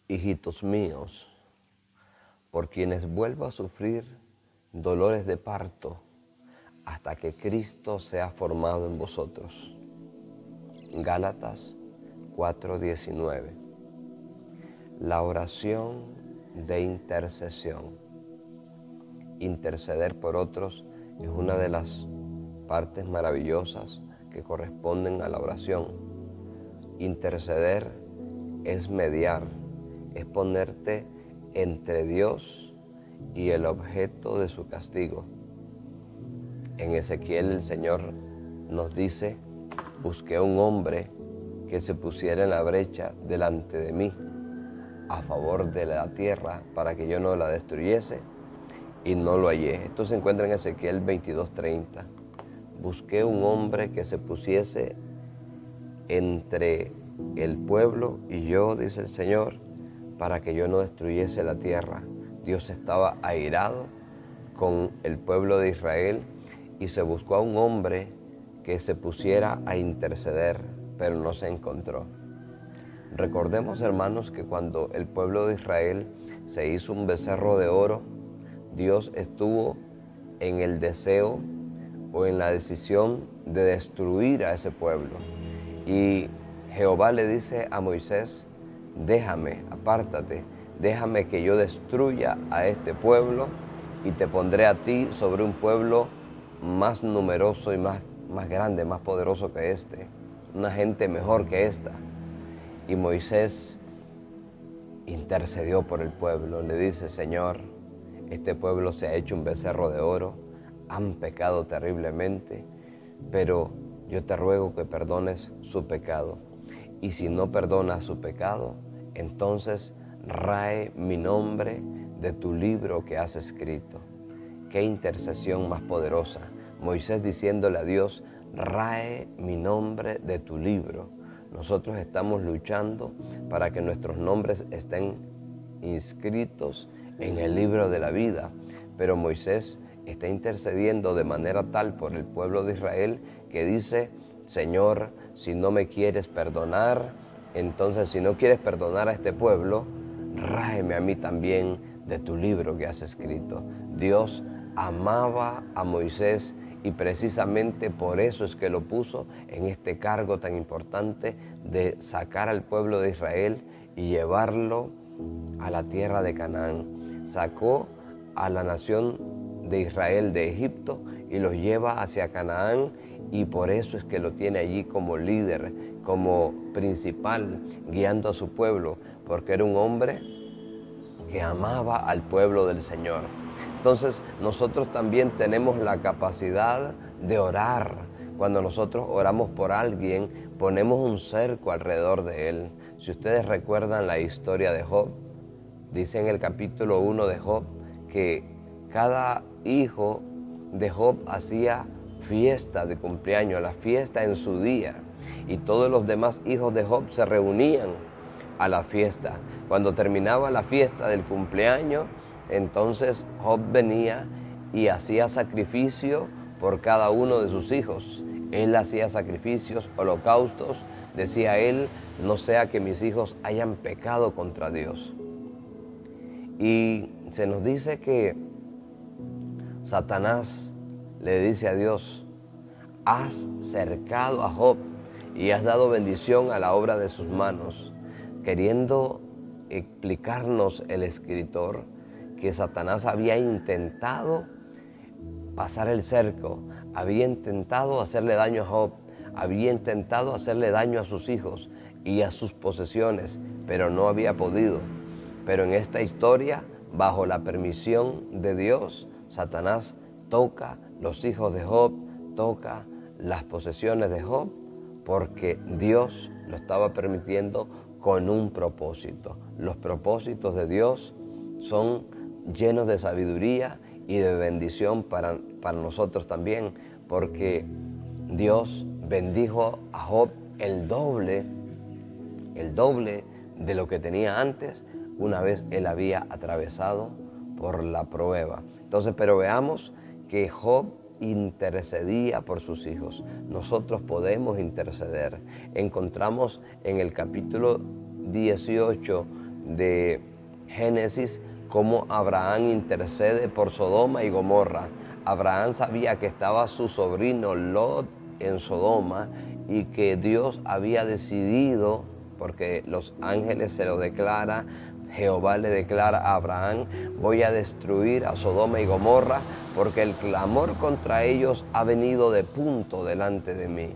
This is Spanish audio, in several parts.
hijitos míos, por quienes vuelvo a sufrir dolores de parto hasta que Cristo sea formado en vosotros. Gálatas 4:19. La oración de intercesión. Interceder por otros es una de las partes maravillosas que corresponden a la oración. Interceder es mediar, es ponerte entre Dios y el objeto de su castigo. En Ezequiel el Señor nos dice: busqué un hombre que se pusiera en la brecha delante de mí, a favor de la tierra, para que yo no la destruyese, y no lo hallé. Esto se encuentra en Ezequiel 22:30. Busqué un hombre que se pusiese entre el pueblo y yo, dice el Señor, para que yo no destruyese la tierra. Dios estaba airado con el pueblo de Israel y se buscó a un hombre que se pusiera a interceder, pero no se encontró. Recordemos, hermanos, que cuando el pueblo de Israel se hizo un becerro de oro, Dios estuvo en el deseo o en la decisión de destruir a ese pueblo. Y Jehová le dice a Moisés: déjame, apártate, déjame que yo destruya a este pueblo y te pondré a ti sobre un pueblo más numeroso y más grande, más poderoso que este, una gente mejor que esta. Y Moisés intercedió por el pueblo, le dice: Señor, este pueblo se ha hecho un becerro de oro, han pecado terriblemente, pero yo te ruego que perdones su pecado. Y si no perdonas su pecado, entonces rae mi nombre de tu libro que has escrito. Qué intercesión más poderosa. Moisés diciéndole a Dios: rae mi nombre de tu libro. Nosotros estamos luchando para que nuestros nombres estén inscritos en el libro de la vida, pero Moisés está intercediendo de manera tal por el pueblo de Israel que dice: Señor, si no me quieres perdonar, entonces si no quieres perdonar a este pueblo, ráeme a mí también de tu libro que has escrito. Dios amaba a Moisés y precisamente por eso es que lo puso en este cargo tan importante de sacar al pueblo de Israel y llevarlo a la tierra de Canaán. Sacó a la nación de Israel de Egipto y los lleva hacia Canaán, y por eso es que lo tiene allí como líder, como principal, guiando a su pueblo, porque era un hombre que amaba al pueblo del Señor. Entonces nosotros también tenemos la capacidad de orar. Cuando nosotros oramos por alguien, ponemos un cerco alrededor de él. Si ustedes recuerdan la historia de Job, dice en el capítulo 1 de Job que cada hijo de Job hacía fiesta de cumpleaños, la fiesta en su día, y todos los demás hijos de Job se reunían a la fiesta. Cuando terminaba la fiesta del cumpleaños, entonces Job venía y hacía sacrificio por cada uno de sus hijos. Él hacía sacrificios, holocaustos, decía él: no sea que mis hijos hayan pecado contra Dios. Y se nos dice que Satanás le dice a Dios: has cercado a Job y has dado bendición a la obra de sus manos, queriendo explicarnos el escritor que Satanás había intentado pasar el cerco, había intentado hacerle daño a Job, había intentado hacerle daño a sus hijos y a sus posesiones, pero no había podido. Pero en esta historia, bajo la permisión de Dios, Satanás toca los hijos de Job, toca las posesiones de Job, porque Dios lo estaba permitiendo con un propósito. Los propósitos de Dios son llenos de sabiduría y de bendición para nosotros también, porque Dios bendijo a Job el doble de lo que tenía antes, una vez él había atravesado por la prueba. Entonces, pero veamos que Job intercedía por sus hijos. Nosotros podemos interceder. Encontramos en el capítulo 18 de Génesis, cómo Abraham intercede por Sodoma y Gomorra. Abraham sabía que estaba su sobrino Lot en Sodoma y que Dios había decidido, porque los ángeles se lo declara, Jehová le declara a Abraham: voy a destruir a Sodoma y Gomorra porque el clamor contra ellos ha venido de punto delante de mí.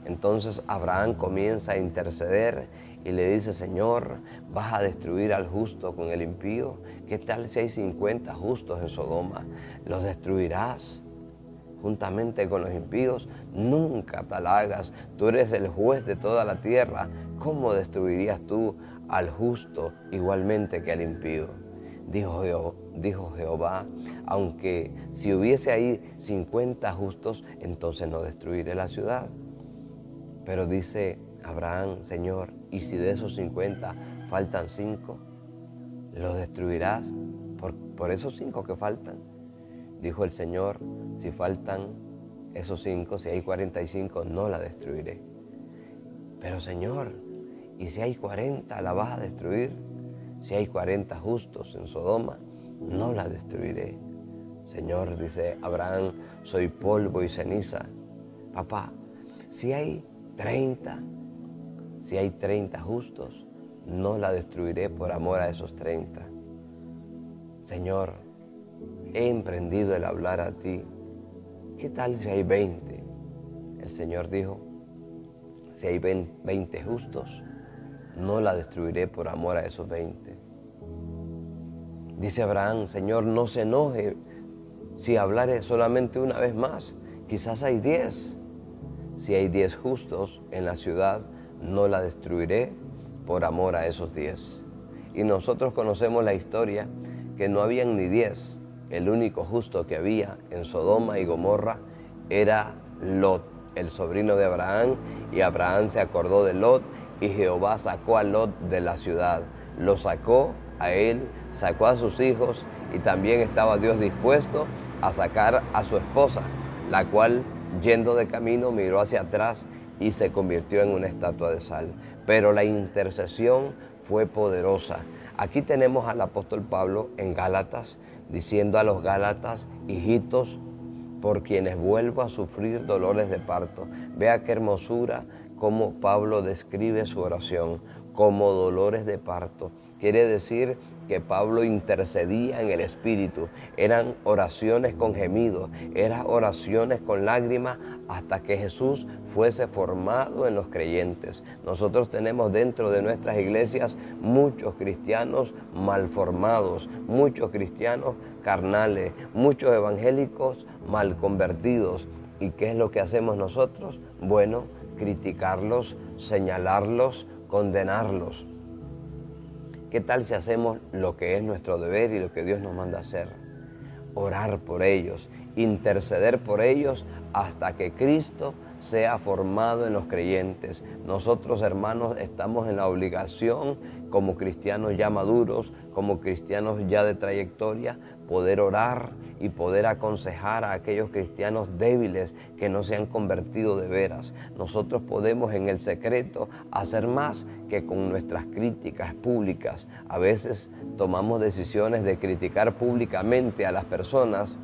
Entonces Abraham comienza a interceder y le dice: Señor, ¿vas a destruir al justo con el impío? ¿Qué tal si hay 50 justos en Sodoma? ¿Los destruirás juntamente con los impíos? Nunca tal hagas, tú eres el juez de toda la tierra. ¿Cómo destruirías tú al justo igualmente que al impío? Dijo Jehová: aunque si hubiese ahí 50 justos, entonces no destruiré la ciudad. Pero dice Abraham: Señor, ¿y si de esos 50 faltan 5? ¿Los destruirás por esos 5 que faltan? Dijo el Señor: si faltan esos 5, si hay 45, no la destruiré. Pero Señor, ¿y si hay 40, la vas a destruir? Si hay 40 justos en Sodoma, no la destruiré. Señor, dice Abraham, soy polvo y ceniza. Papá, si hay 30 justos, no la destruiré por amor a esos 30. Señor, he emprendido el hablar a ti. ¿Qué tal si hay 20? El Señor dijo: si hay 20 justos, no la destruiré por amor a esos 20. Dice Abraham: Señor, no se enoje si hablaré solamente una vez más. Quizás hay 10. Si hay 10 justos en la ciudad, no la destruiré por amor a esos 10. Y nosotros conocemos la historia que no habían ni 10. El único justo que había en Sodoma y Gomorra era Lot, el sobrino de Abraham, y Abraham se acordó de Lot y Jehová sacó a Lot de la ciudad. Lo sacó a él, sacó a sus hijos, y también estaba Dios dispuesto a sacar a su esposa, la cual, yendo de camino, miró hacia atrás y se convirtió en una estatua de sal. Pero la intercesión fue poderosa. Aquí tenemos al apóstol Pablo en Gálatas, diciendo a los Gálatas: hijitos, por quienes vuelvo a sufrir dolores de parto. Vea qué hermosura cómo Pablo describe su oración como dolores de parto. Quiere decir que Pablo intercedía en el Espíritu. Eran oraciones con gemidos, eran oraciones con lágrimas, hasta que Jesús fuese formado en los creyentes. Nosotros tenemos dentro de nuestras iglesias muchos cristianos mal formados, muchos cristianos carnales, muchos evangélicos mal convertidos. ¿Y qué es lo que hacemos nosotros? Bueno, criticarlos, señalarlos, condenarlos. ¿Qué tal si hacemos lo que es nuestro deber y lo que Dios nos manda hacer? Orar por ellos, interceder por ellos hasta que Cristo sea formado en los creyentes. Nosotros, hermanos, estamos en la obligación, como cristianos ya maduros, como cristianos ya de trayectoria, poder orar y poder aconsejar a aquellos cristianos débiles que no se han convertido de veras. Nosotros podemos en el secreto hacer más que con nuestras críticas públicas. A veces tomamos decisiones de criticar públicamente a las personas,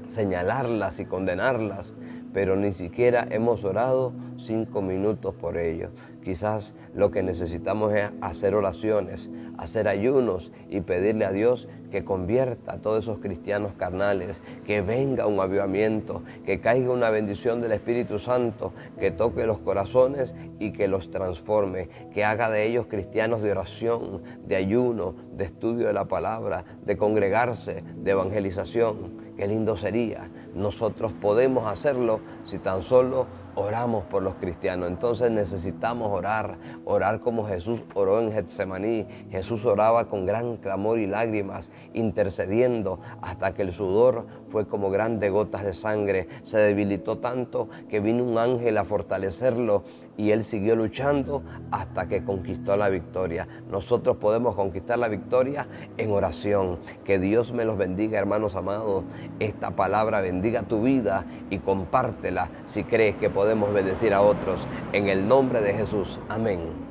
señalarlas y condenarlas, pero ni siquiera hemos orado 5 minutos por ellos. Quizás lo que necesitamos es hacer oraciones, hacer ayunos y pedirle a Dios que convierta a todos esos cristianos carnales, que venga un avivamiento, que caiga una bendición del Espíritu Santo, que toque los corazones y que los transforme, que haga de ellos cristianos de oración, de ayuno, de estudio de la palabra, de congregarse, de evangelización. Qué lindo sería. Nosotros podemos hacerlo si tan solo oramos por los cristianos. Entonces necesitamos orar como Jesús oró en Getsemaní. Jesús oraba con gran clamor y lágrimas, intercediendo hasta que el sudor fue como grandes gotas de sangre. Se debilitó tanto que vino un ángel a fortalecerlo y él siguió luchando hasta que conquistó la victoria. Nosotros podemos conquistar la victoria en oración. Que Dios me los bendiga, hermanos amados. Esta palabra bendiga tu vida y compártela si crees que podemos bendecir a otros. En el nombre de Jesús. Amén.